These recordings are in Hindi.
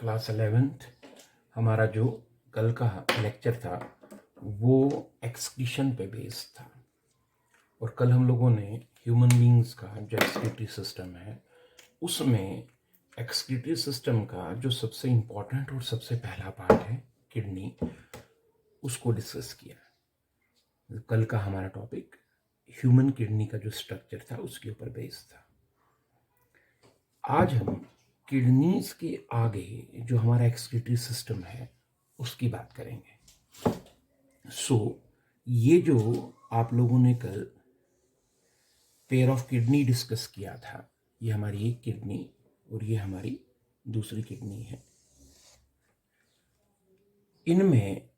क्लास 11th हमारा जो कल का लेक्चर था वो एक्सक्रीशन पे बेस्ड था। और कल हम लोगों ने ह्यूमन बींग्स का जो एक्सक्रीटरी सिस्टम है उसमें एक्सक्रीटरी सिस्टम का जो सबसे इम्पोर्टेंट और सबसे पहला पार्ट है किडनी, उसको डिस्कस किया। कल का हमारा टॉपिक ह्यूमन किडनी का जो स्ट्रक्चर था उसके ऊपर बेस्ड था। आज हम किडनीज के आगे जो हमारा एक्सक्रीटरी सिस्टम है उसकी बात करेंगे। ये जो आप लोगों ने कल पेयर ऑफ किडनी डिस्कस किया था, ये हमारी एक किडनी और ये हमारी दूसरी किडनी है। इनमें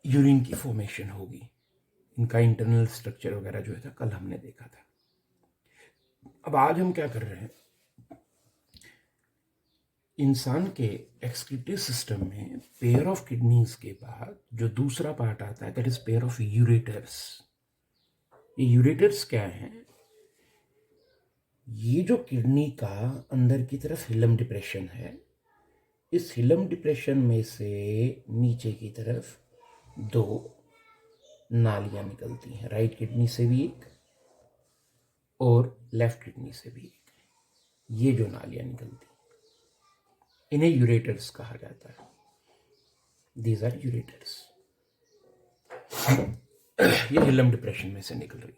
यूरिन की फॉर्मेशन होगी। इनका इंटरनल स्ट्रक्चर वगैरह जो है कल हमने देखा था। अब आज हम क्या कर रहे हैं, इंसान के एक्सक्रीटरी सिस्टम में पेयर ऑफ किडनीज के बाद जो दूसरा पार्ट आता है that is pair of ureters. ये यूरेटर्स क्या है? ये जो किडनी का अंदर की तरफ हिलम डिप्रेशन है, इस हिलम डिप्रेशन में से नीचे की तरफ दो नालियां निकलती हैं, राइट किडनी से भी एक और लेफ्ट किडनी से भी एक। ये जो नालियां निकलती इन्हें यूरेटर्स कहा जाता है। These are ureters. ये हिलम डिप्रेशन में से निकल रही।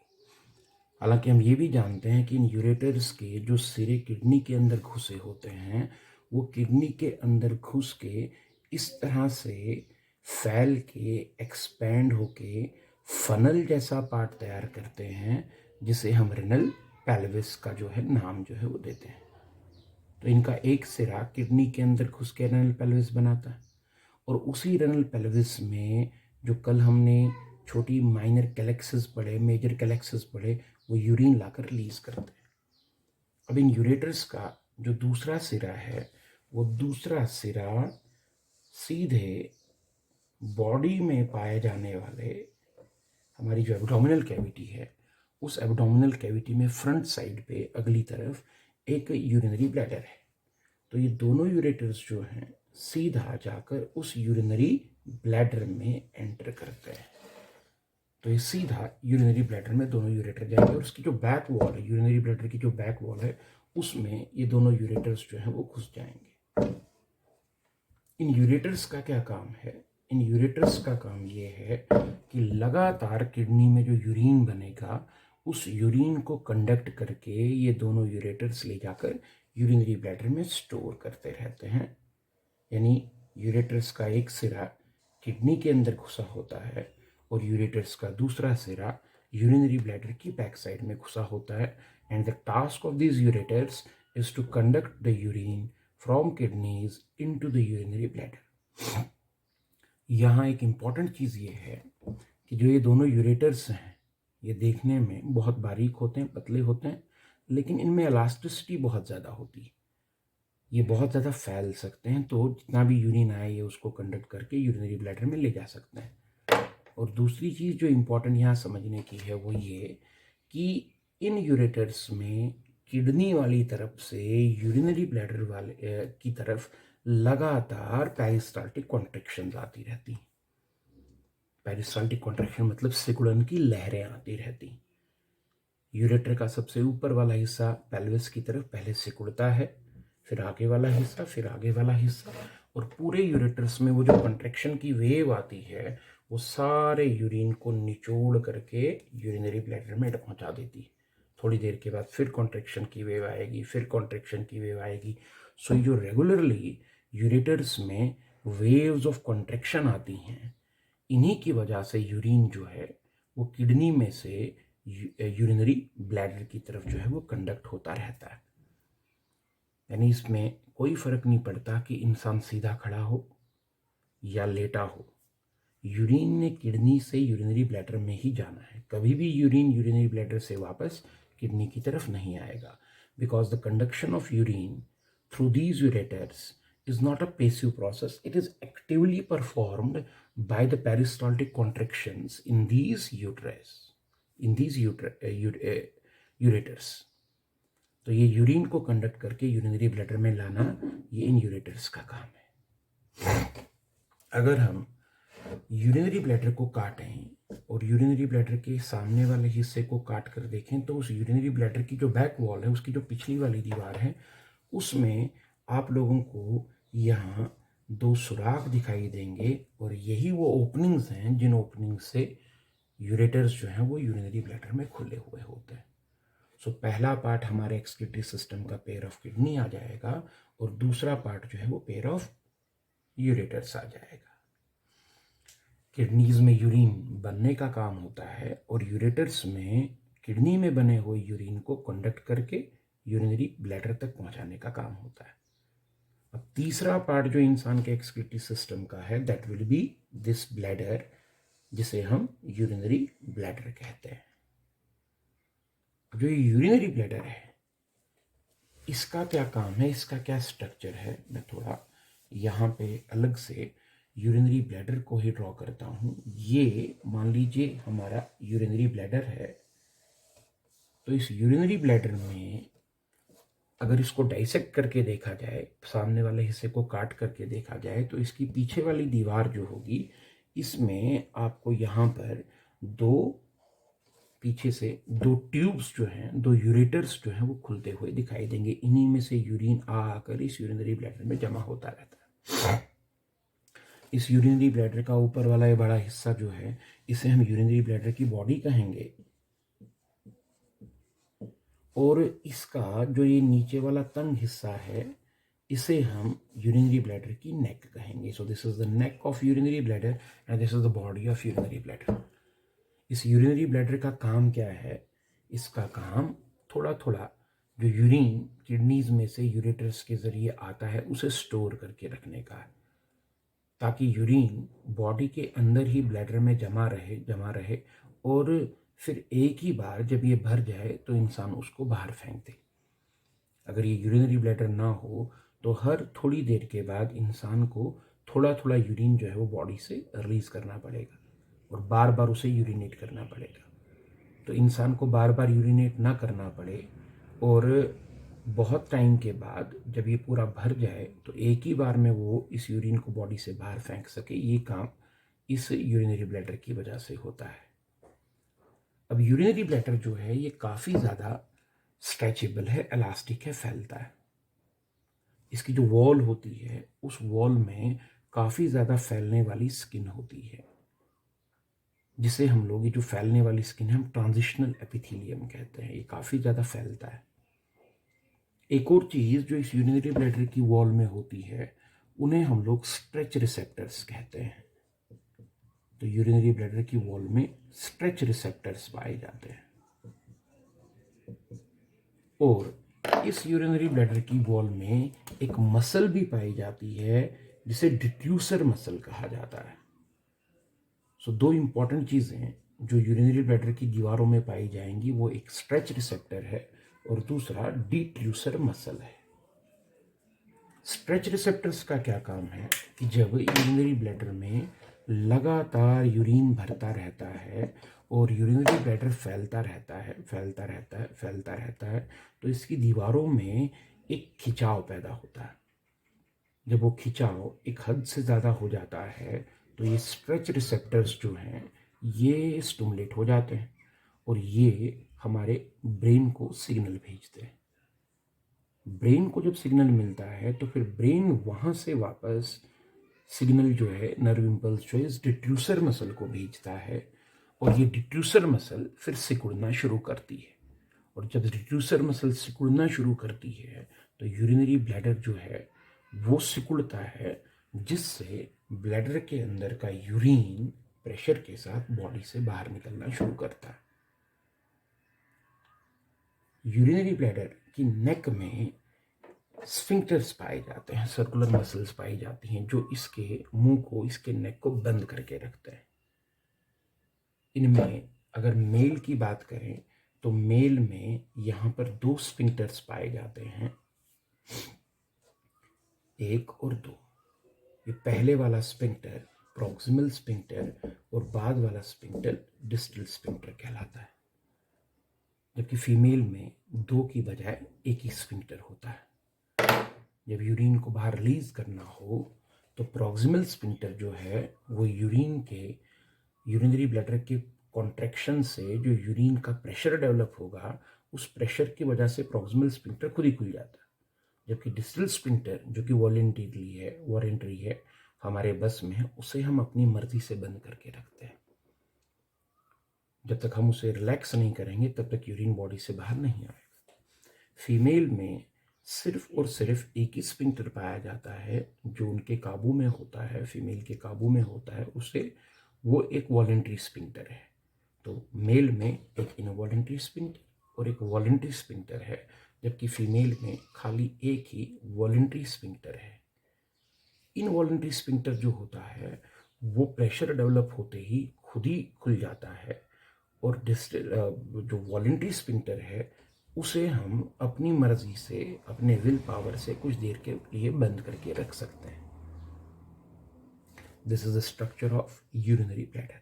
हालांकि हम ये भी जानते हैं कि इन यूरेटर्स के जो सिरे किडनी के अंदर घुसे होते हैं वो किडनी के अंदर घुस के इस तरह से फैल के एक्सपैंड होके फनल जैसा पार्ट तैयार करते हैं जिसे हम रेनल पेल्विस का जो है नाम जो है वो देते हैं। तो इनका एक सिरा किडनी के अंदर घुस के रेनल पेल्विस बनाता है और उसी रेनल पेल्विस में जो कल हमने छोटी माइनर कैलेक्सिस पढ़े, मेजर कैलेक्सिस पढ़े, वो यूरिन लाकर रिलीज करते हैं। अब इन यूरेटर्स का जो दूसरा सिरा है वो दूसरा सिरा सीधे बॉडी में पाए जाने वाले हमारी जो एब्डोमिनल कैविटी है उस एब्डोमिनल कैविटी में फ्रंट साइड पे अगली तरफ एक यूरिनरी ब्लैडर है। तो ये दोनों यूरेटर्स जो हैं सीधा जाकर उस यूरिनरी ब्लैडर में एंटर करते हैं। तो ये सीधा यूरिनरी ब्लैडर में दोनों यूरेटर जाएंगे और उसकी जो बैक वॉल है, यूरिनरी ब्लैडर की जो बैक वॉल है, उसमें ये दोनों यूरेटर्स जो है वो घुस जाएंगे। इन यूरेटर्स का क्या काम है? इन यूरेटर्स का काम ये है कि लगातार किडनी में जो यूरिन बनेगा उस यूरिन को कंडक्ट करके ये दोनों यूरेटर्स ले जाकर यूरिनरी ब्लैडर में स्टोर करते रहते हैं। यानी यूरेटर्स का एक सिरा किडनी के अंदर घुसा होता है और यूरेटर्स का दूसरा सिरा यूरिनरी ब्लैडर की बैक साइड में घुसा होता है। And the task of these ureters is to conduct the urine from kidneys into the urinary bladder. यहाँ एक इम्पॉर्टेंट चीज़ ये है कि जो ये दोनों यूरेटर्स हैं ये देखने में बहुत बारीक होते हैं, पतले होते हैं, लेकिन इनमें इलास्टिसिटी बहुत ज़्यादा होती है। ये बहुत ज़्यादा फैल सकते हैं, तो जितना भी यूरिन आए ये उसको कंडक्ट करके यूरिनरी ब्लैडर में ले जा सकते हैं। और दूसरी चीज़ जो इम्पोर्टेंट यहाँ समझने की है वो ये कि इन यूरेटर्स में किडनी वाली तरफ से यूरिनरी ब्लैडर वाले की तरफ लगातार पेरिस्टाल्टिक कॉन्ट्रैक्शंस आती रहती। पेरिस्टाल्टिक कॉन्ट्रैक्शन मतलब सिकुड़न की लहरें आती रहती। यूरेटर का सबसे ऊपर वाला हिस्सा पेल्विस की तरफ पहले सिकुड़ता है, फिर आगे वाला हिस्सा, फिर आगे वाला हिस्सा, और पूरे यूरेटर्स में वो जो कॉन्ट्रैक्शन की वेव आती है वो सारे यूरिन को निचोड़ करके यूरिनरी ब्लैडर में पहुंचा देती। थोड़ी देर के बाद फिर कॉन्ट्रैक्शन की वेव आएगी, फिर कॉन्ट्रैक्शन की वेव आएगी। सो ये जो रेगुलरली यूरेटर्स में वेव्स ऑफ कॉन्ट्रैक्शन आती हैं, इन्हीं की वजह से यूरिन जो है वो किडनी में से यूरिनरी ब्लैडर की तरफ जो है वो कंडक्ट होता रहता है। यानी इसमें कोई फर्क नहीं पड़ता कि इंसान सीधा खड़ा हो या लेटा हो, यूरिन ने किडनी से यूरिनरी ब्लैडर में ही जाना है। कभी भी यूरिन यूरिनरी ब्लैडर से वापस किडनी की तरफ नहीं आएगा, because the conduction of urine through these ureters is not a passive process. It is actively performed by the peristaltic contractions in these ureters. तो ये यूरिन को कंडक्ट करके यूरिनरी ब्लैडर में लाना, ये इन यूरेटर्स का काम है। अगर हम यूरिनरी ब्लैडर को काटें और यूरिनरी ब्लैडर के सामने वाले हिस्से को काट कर देखें तो उस यूरिनरी ब्लैडर की जो बैक वॉल है, उसकी जो पिछली वाली दीवार है, उसमें आप लोगों को यहाँ 2 सुराख दिखाई देंगे और यही वो ओपनिंग्स हैं जिन ओपनिंग से यूरेटर्स जो हैं वो यूरिनरी ब्लैडर में खुले हुए होते हैं। सो पहला पार्ट हमारे एक्सक्रीटरी सिस्टम का पेयर ऑफ किडनी आ जाएगा और दूसरा पार्ट जो है वो पेयर ऑफ यूरेटर्स आ जाएगा। किडनीज में यूरिन बनने का काम होता है और यूरेटर्स में किडनी में बने हुए यूरिन को कंडक्ट करके यूरिनरी ब्लैडर तक पहुंचाने का काम होता है। अब तीसरा पार्ट जो इंसान के एक्सक्रीटरी सिस्टम का है, that will be this bladder, जिसे हम यूरिनरी ब्लैडर कहते हैं। जो यूरिनरी ब्लैडर है, इसका क्या काम है, इसका क्या स्ट्रक्चर है, मैं थोड़ा यहाँ पे अलग से यूरिनरी ब्लैडर को ही ड्रॉ करता हूँ। ये मान लीजिए हमारा यूरिनरी ब्लैडर है। तो इस यूरिनरी ब्लैडर में अगर इसको डाइसेक्ट करके देखा जाए, सामने वाले हिस्से को काट करके देखा जाए, तो इसकी पीछे वाली दीवार जो होगी, इसमें आपको यहाँ पर पीछे से 2 ट्यूब्स जो हैं, 2 यूरेटर्स जो हैं वो खुलते हुए दिखाई देंगे। इन्हीं में से यूरिन आकर इस यूरिनरी ब्लैडर में जमा होता रहता है। इस यूरिनरी ब्लैडर का ऊपर वाला ये बड़ा हिस्सा जो है, इसे हम यूरिनरी ब्लैडर की बॉडी कहेंगे और इसका जो ये नीचे वाला तंग हिस्सा है, इसे हम यूरिनरी ब्लैडर की नेक कहेंगे। So this is the neck of urinary bladder and this is the body of urinary bladder. इस यूरिनरी ब्लैडर का काम क्या है? इसका काम थोड़ा थोड़ा जो यूरिन किडनीज में से यूरेटर्स के जरिए आता है उसे स्टोर करके रखने का है, ताकि यूरिन बॉडी के अंदर ही ब्लैडर में जमा रहे और फिर एक ही बार जब ये भर जाए तो इंसान उसको बाहर फेंक दे। अगर ये यूरिनरी ब्लैडर ना हो तो हर थोड़ी देर के बाद इंसान को थोड़ा थोड़ा यूरिन जो है वो बॉडी से रिलीज करना पड़ेगा और बार बार उसे यूरिनेट करना पड़ेगा। तो इंसान को बार बार यूरिनेट ना करना पड़े और बहुत टाइम के बाद जब ये पूरा भर जाए तो एक ही बार में वो इस यूरिन को बॉडी से बाहर फेंक सके, ये काम इस यूरिनरी ब्लैडर की वजह से होता है। अब यूरिनरी ब्लैडर जो है ये काफ़ी ज़्यादा स्ट्रेचेबल है, इलास्टिक है, फैलता है। इसकी जो वॉल होती है उस वॉल में काफ़ी ज़्यादा फैलने वाली स्किन होती है, जिसे हम लोग, ये जो फैलने वाली स्किन है, हम ट्रांजिशनल एपिथेलियम कहते हैं। ये काफ़ी ज़्यादा फैलता है। एक और चीज़ जो इस यूरिनरी ब्लैडर की वॉल में होती है, उन्हें हम लोग स्ट्रेच रिसेप्टर्स कहते हैं। तो यूरिनरी ब्लैडर की वॉल में स्ट्रेच रिसेप्टर्स पाए जाते हैं और इस यूरिनरी ब्लैडर की वॉल में एक मसल भी पाई जाती है जिसे डिट्यूसर मसल कहा जाता है। सो 2 इंपॉर्टेंट चीज़ें जो यूरिनरी ब्लैडर की दीवारों में पाई जाएंगी, वो एक स्ट्रेच रिसेप्टर है और दूसरा डिट्यूसर मसल है। स्ट्रेच रिसेप्टर्स का क्या काम है कि जब यूरिनरी ब्लैडर में लगातार यूरिन भरता रहता है और यूरिनरी ब्लैडर फैलता रहता है तो इसकी दीवारों में एक खिंचाव पैदा होता है। जब वो खिंचाव एक हद से ज़्यादा हो जाता है तो ये स्ट्रेच रिसेप्टर्स जो हैं ये स्टिमुलेट हो जाते हैं और ये हमारे ब्रेन को सिग्नल भेजते हैं। ब्रेन को जब सिग्नल मिलता है तो फिर ब्रेन वहाँ से वापस सिग्नल जो है, नर्व इम्पल्स जो है, इस डिट्यूसर मसल को भेजता है और ये डिट्यूसर मसल फिर सिकुड़ना शुरू करती है और जब डिट्यूसर मसल सिकुड़ना शुरू करती है तो यूरिनरी ब्लैडर जो है वो सिकुड़ता है, जिससे ब्लैडर के अंदर का यूरिन प्रेशर के साथ बॉडी से बाहर निकलना शुरू करता है। यूरिनरी ब्लैडर की नेक में स्फिंक्टर्स पाए जाते हैं, सर्कुलर मसल्स पाई जाती हैं जो इसके मुंह को, इसके नेक को बंद करके रखते हैं। इनमें अगर मेल की बात करें तो मेल में यहाँ पर 2 स्फिंक्टर्स पाए जाते हैं, 1 और 2। ये पहले वाला स्फिंक्टर प्रॉक्सिमल स्फिंक्टर और बाद वाला स्फिंक्टर डिस्टल स्फिंक्टर कहलाता है। जबकि फीमेल में 2 की बजाय एक ही स्फिंक्टर होता है। जब यूरिन को बाहर रिलीज करना हो तो प्रॉक्सिमल स्फिंक्टर जो है वो यूरिन के यूरिनरी ब्लैडर के कॉन्ट्रैक्शन से जो यूरिन का प्रेशर डेवलप होगा उस प्रेशर की वजह से प्रॉक्सिमल स्फिंक्टर खुद ही खुल जाता है। जबकि डिस्टल स्फिंक्टर जो कि वॉलेंटरी है, हमारे बस में है, उसे हम अपनी मर्जी से बंद करके रखते हैं। जब तक हम उसे रिलैक्स नहीं करेंगे तब तक यूरिन बॉडी से बाहर नहीं आएगा। फीमेल में सिर्फ और सिर्फ एक ही स्फिंक्टर पाया जाता है जो उनके काबू में होता है, फीमेल के काबू में होता है, उसे वो एक वॉलेंटरी स्फिंक्टर है। तो मेल में एक इनवॉलेंटरी स्फिंक्टर और एक वॉलेंटरी स्फिंक्टर है, जबकि फीमेल में खाली एक ही वॉलेंटरी स्फिंक्टर है। इनवॉलेंटरी स्फिंक्टर जो होता है वो प्रेशर डेवलप होते ही खुद ही खुल जाता है, और जो वॉलेंटरी स्फिंक्टर है उसे हम अपनी मर्जी से, अपने विल पावर से कुछ देर के लिए बंद करके रख सकते हैं। This is the structure of urinary bladder.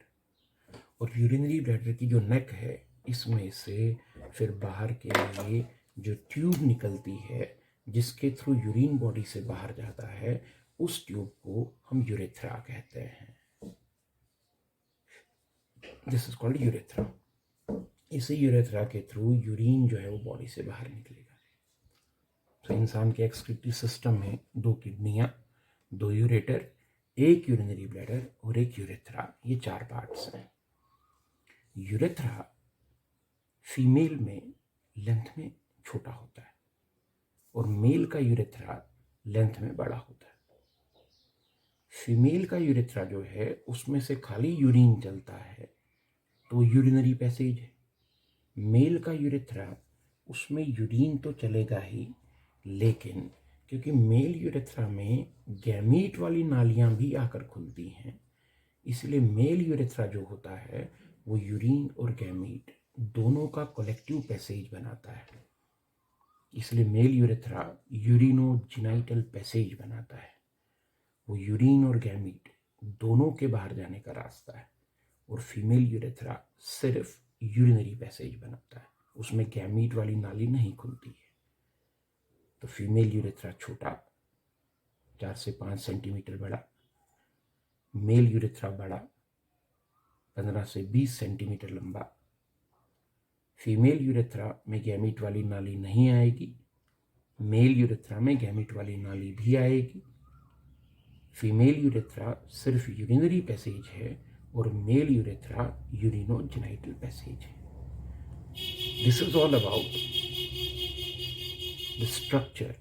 और यूरिनरी ब्लैडर की जो नेक है, इसमें से फिर बाहर के लिए जो ट्यूब निकलती है जिसके थ्रू यूरिन बॉडी से बाहर जाता है, उस ट्यूब को हम यूरेथ्रा कहते हैं। This is called urethra. इसी यूरेथ्रा के थ्रू यूरिन जो है वो बॉडी से बाहर निकलेगा। तो इंसान के एक्सक्रीटरी सिस्टम में 2 किडनियां, 2 यूरेटर, एक यूरिनरी ब्लैडर और एक यूरेथ्रा, ये 4 पार्ट्स हैं। यूरेथ्रा फीमेल में लेंथ में छोटा होता है और मेल का यूरेथ्रा लेंथ में बड़ा होता है। फीमेल का यूरेथ्रा जो है उसमें से खाली यूरिन चलता है तो यूरिनरी पैसेज है। मेल का यूरेथ्रा, उसमें यूरिन तो चलेगा ही, लेकिन क्योंकि मेल यूरेथ्रा में गैमीट वाली नालियां भी आकर खुलती हैं, इसलिए मेल यूरेथ्रा जो होता है वो यूरिन और गैमीट दोनों का कलेक्टिव पैसेज बनाता है। इसलिए मेल यूरेथ्रा यूरिनोजेनाइटल पैसेज बनाता है। वो यूरिन और गैमीट दोनों के बाहर जाने का रास्ता है। और फीमेल यूरेथ्रा सिर्फ यूरिनरी पैसेज बनाता है, उसमें गैमीट वाली नाली नहीं खुलती है। तो फीमेल यूरेथ्रा छोटा, 4 से 5 सेंटीमीटर बड़ा, मेल यूरेथ्रा बड़ा, 15 से 20 सेंटीमीटर लंबा। फीमेल यूरेथ्रा में गैमीट वाली नाली नहीं आएगी, मेल यूरेथ्रा में गैमीट वाली नाली भी आएगी। फीमेल यूरेथ्रा सिर्फ यूरिनरी पैसेज है और मेल यूरेथ्रा यूरिनोजेनाइटल पैसेज है। This is all about the structure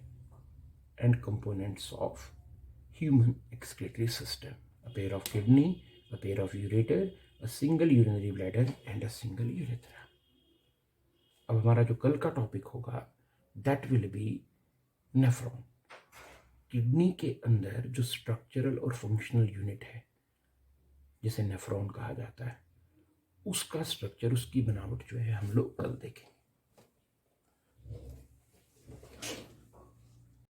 and components of human excretory system, a pair of kidney, a pair of ureter, a single urinary bladder and a single urethra. अब हमारा जो कल का टॉपिक होगा that will be nephron. Kidney के अंदर जो स्ट्रक्चरल और फंक्शनल यूनिट है जिसे नेफ्रॉन कहा जाता है, उसका स्ट्रक्चर, उसकी बनावट जो है हम लोग कल देखेंगे।